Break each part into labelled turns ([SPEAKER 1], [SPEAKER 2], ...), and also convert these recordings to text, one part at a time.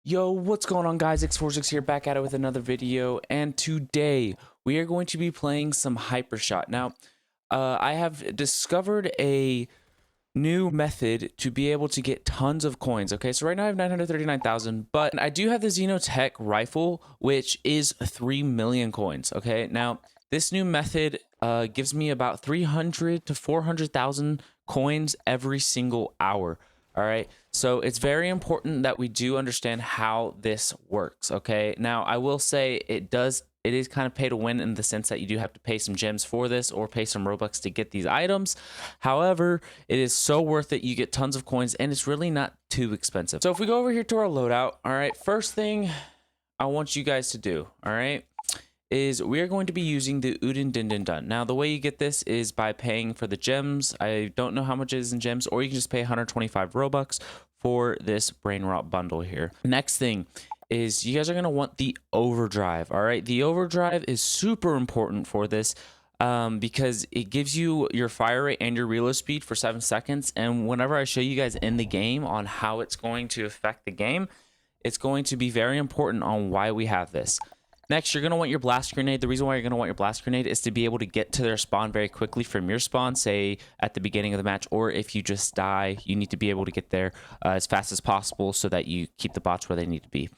[SPEAKER 1] Yo, what's going on, guys? X46 here, back at it with another video, and today we are going to be playing some HyperShot. Now, I have discovered a new method to be able to get tons of coins. Okay, so right now I have 939,000, but I do have the Xenotech rifle, which is 3 million coins. Okay, now this new method gives me about 300 to 400,000 coins every single hour. All right, so it's very important that we do understand how this works. Okay, now I will say it is kind of pay to win in the sense that you do have to pay some gems for this or pay some Robux to get these items. However, it is so worth it. You get tons of coins and it's really not too expensive. So if we go over here to our loadout, all right, first thing I want you guys to do, all right, is we are going to be using the Udin Din Din Dun. Now, the way you get this is by paying for the gems. I don't know how much it is in gems, or you can just pay 125 Robux for this brain rot bundle here. Next thing is you guys are going to want the overdrive. All right, the overdrive is super important for this because it gives you your fire rate and your reload speed for 7 seconds. And whenever I show you guys in the game on how it's going to affect the game, it's going to be very important on why we have this. Next, you're going to want your blast grenade. The reason why you're going to want your blast grenade is to be able to get to their spawn very quickly from your spawn, say at the beginning of the match, or if you just die, you need to be able to get there as fast as possible so that you keep the bots where they need to be.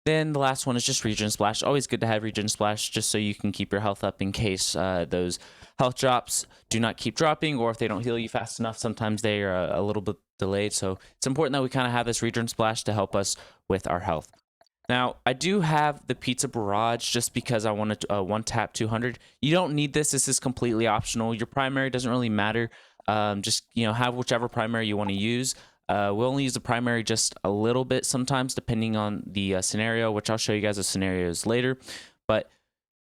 [SPEAKER 1] Then the last one is just regen splash. Always good to have regen splash just so you can keep your health up in case those health drops do not keep dropping, or if they don't heal you fast enough, sometimes they are a little bit delayed. So it's important that we kind of have this regen splash to help us with our health. Now, I do have the Pizza Barrage just because I wanted to one tap 200. You don't need this. This is completely optional. Your primary doesn't really matter. Just, have whichever primary you want to use. We'll only use the primary just a little bit sometimes depending on the scenario, which I'll show you guys the scenarios later. But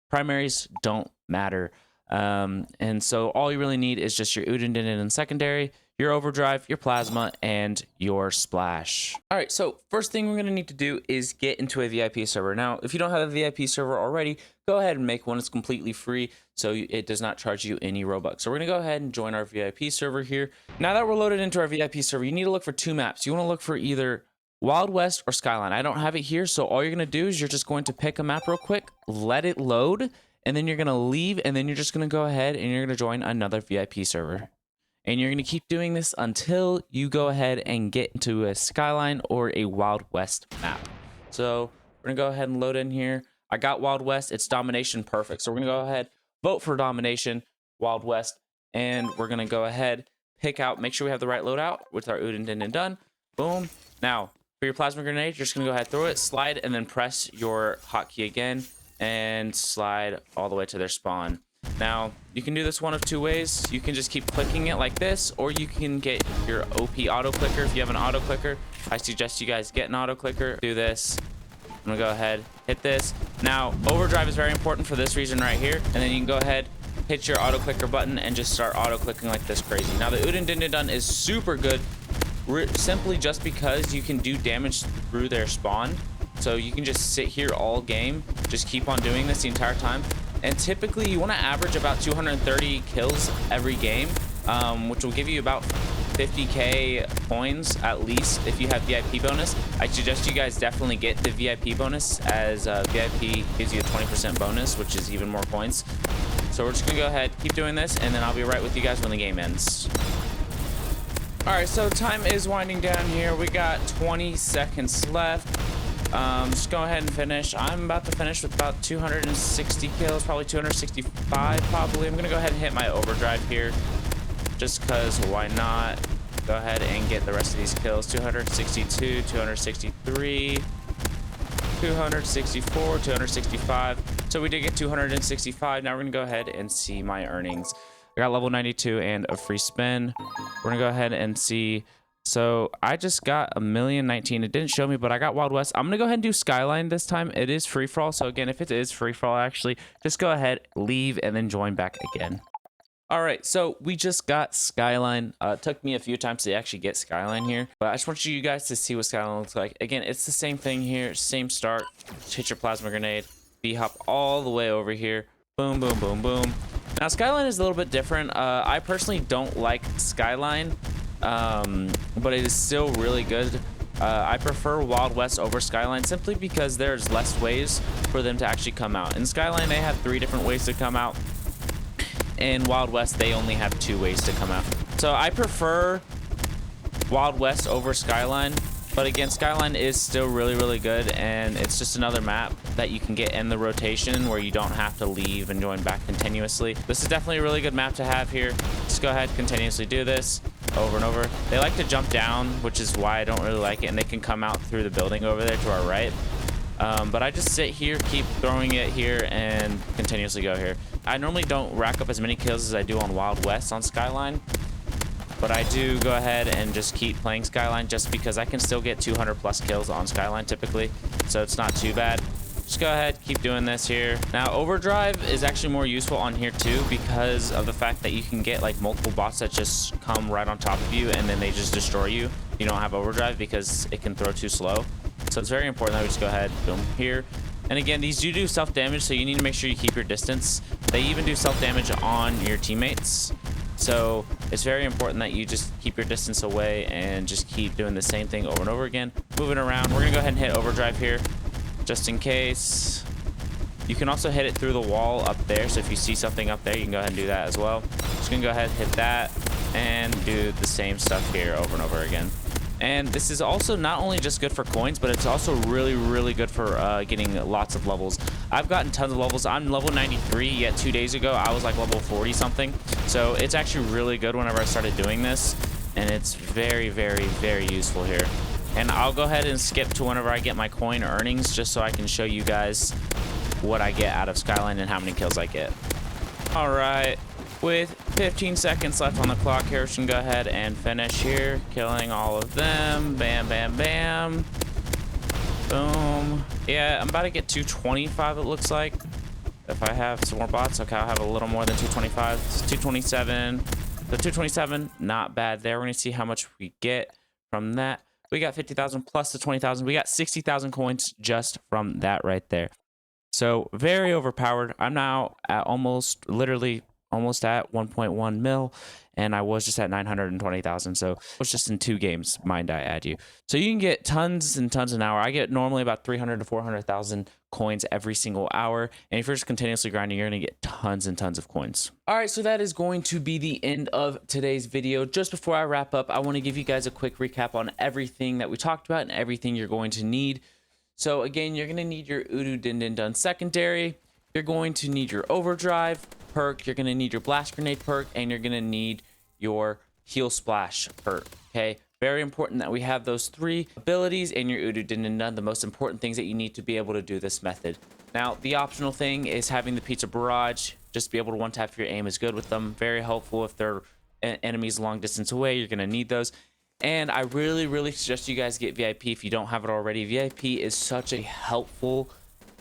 [SPEAKER 1] primaries don't matter. And so all you really need is just your Udin Din and secondary, your overdrive, your plasma, and your splash. All right, so first thing we're going to need to do is get into a VIP server. Now, if you don't have a VIP server already, go ahead and make one. It's completely free, so it does not charge you any Robux. So we're going to go ahead and join our VIP server here. Now that we're loaded into our VIP server, you need to look for 2 maps. You want to look for either Wild West or Skyline. I don't have it here, so all you're going to do is you're just going to pick a map real quick, let it load, and then you're going to leave, and then you're just going to go ahead and you're going to join another VIP server. And you're going to keep doing this until you go ahead and get into a Skyline or a Wild West map. So we're going to go ahead and load in here. I got Wild West. It's domination perfect. So we're going to go ahead, vote for domination, Wild West. And we're going to go ahead, pick out, make sure we have the right loadout with our Udin Din Din Dun. Boom. Now, for your plasma grenade, you're just going to go ahead, throw it, slide, and then press your hotkey again and slide all the way to their spawn. Now, you can do this one of 2 ways. You can just keep clicking it like this, or you can get your OP auto clicker. If you have an auto clicker, I suggest you guys get an auto clicker. Do this. I'm gonna go ahead, hit this. Now, overdrive is very important for this reason right here. And then you can go ahead, hit your auto clicker button, and just start auto clicking like this crazy. Now, the Udin Din Din Dun is super good, simply just because you can do damage through their spawn. So you can just sit here all game, just keep on doing this the entire time. And typically you want to average about 230 kills every game, which will give you about 50k coins at least if you have VIP bonus. I suggest you guys definitely get the VIP bonus, as VIP gives you a 20% bonus, which is even more coins. So we're just gonna go ahead, keep doing this, and then I'll be right with you guys when the game ends. All right, so time is winding down here. We got 20 seconds left. Just go ahead and finish. I'm about to finish with about 260 kills, probably 265 probably. I'm gonna go ahead and hit my overdrive here just because why not. Go ahead and get the rest of these kills. 262, 263, 264, 265. So we did get 265. Now we're gonna go ahead and see my earnings. I got level 92 and a free spin. We're gonna go ahead and see. So I just got 1,019,000. It didn't show me, but I got Wild West. I'm gonna go ahead and do Skyline this time. It is free for all. So again, if it is free for all, actually, just go ahead, leave, and then join back again. All right, so we just got Skyline. It took me a few times to actually get Skyline here, but I just want you guys to see what Skyline looks like. Again, it's the same thing here, same start. Just hit your plasma grenade, B-hop all the way over here. Boom, boom, boom, boom. Now, Skyline is a little bit different. I personally don't like Skyline. But it is still really good I prefer Wild West over Skyline simply because there's less ways for them to actually come out. In Skyline, they have 3 different ways to come out. In Wild West, they only have 2 ways to come out. So I prefer Wild West over Skyline. But again, Skyline is still really, really good, and it's just another map that you can get in the rotation where you don't have to leave and join back continuously. This is definitely a really good map to have here. Just go ahead, continuously do this over and over. They like to jump down, which is why I don't really like it, and they can come out through the building over there to our right. But I just sit here, keep throwing it here, and continuously go here. I normally don't rack up as many kills as I do on Wild West on Skyline. But I do go ahead and just keep playing Skyline just because I can still get 200 plus kills on Skyline typically. So it's not too bad. Just go ahead, keep doing this here. Now, Overdrive is actually more useful on here too because of the fact that you can get like multiple bots that just come right on top of you and then they just destroy you. You don't have Overdrive because it can throw too slow. So it's very important that we just go ahead, boom, here. And again, these do self-damage, so you need to make sure you keep your distance. They even do self-damage on your teammates. So it's very important that you just keep your distance away and just keep doing the same thing over and over again. Moving around, we're gonna go ahead and hit Overdrive here, just in case. You can also hit it through the wall up there, so if you see something up there, you can go ahead and do that as well. Just gonna go ahead and hit that and do the same stuff here over and over again. And this is also not only just good for coins, but it's also really, really good for getting lots of levels. I've gotten tons of levels. I'm level 93, yet 2 days ago, I was like level 40 something. So it's actually really good whenever I started doing this. And it's very, very, very useful here. And I'll go ahead and skip to whenever I get my coin earnings, just so I can show you guys what I get out of Skyline and how many kills I get. All right. With 15 seconds left on the clock here, we can go ahead and finish here, killing all of them. Bam, bam, bam. Boom. Yeah, I'm about to get 225, it looks like. If I have some more bots, okay, I'll have a little more than 225. It's 227. So 227, not bad there. We're going to see how much we get from that. We got 50,000 plus the 20,000. We got 60,000 coins just from that right there. So very overpowered. I'm now at literally almost at 1.1 mil, and I was just at 920,000. So it was just in 2 games, mind I add you. So you can get tons and tons an hour. I get normally about 300 to 400,000 coins every single hour, and if you're just continuously grinding, you're gonna get tons and tons of coins. All right, so that is going to be the end of today's video. Just before I wrap up, I want to give you guys a quick recap on everything that we talked about and everything you're going to need. So again, you're gonna need your Udu Din Din Dun secondary. You're going to need your Overdrive perk, you're going to need your Blast Grenade perk, and you're going to need your Heal Splash perk, okay? Very important that we have those 3 abilities in your Udu Din Din Dun, the most important things that you need to be able to do this method. Now, the optional thing is having the Pizza Barrage. Just be able to one-tap if your aim is good with them. Very helpful if they're enemies long distance away. You're going to need those. And I really, really suggest you guys get VIP if you don't have it already. VIP is such a helpful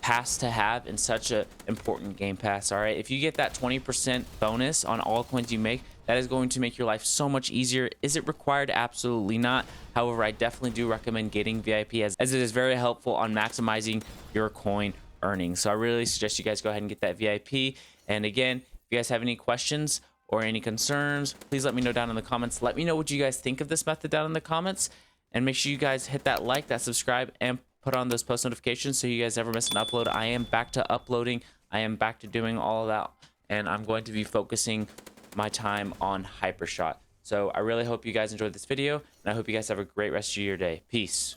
[SPEAKER 1] pass to have and such a important game pass. All right, if you get that 20% bonus on all coins you make, that is going to make your life so much easier. Is it required? Absolutely not. However, I definitely do recommend getting VIP as it is very helpful on maximizing your coin earnings. So I really suggest you guys go ahead and get that VIP. And again, if you guys have any questions or any concerns, please let me know down in the comments. Let me know what you guys think of this method down in the comments, and make sure you guys hit that like, that subscribe, and put on those post notifications so you guys never miss an upload. I am back to uploading. I am back to doing all of that, and I'm going to be focusing my time on HyperShot. So I really hope you guys enjoyed this video, and I hope you guys have a great rest of your day. Peace.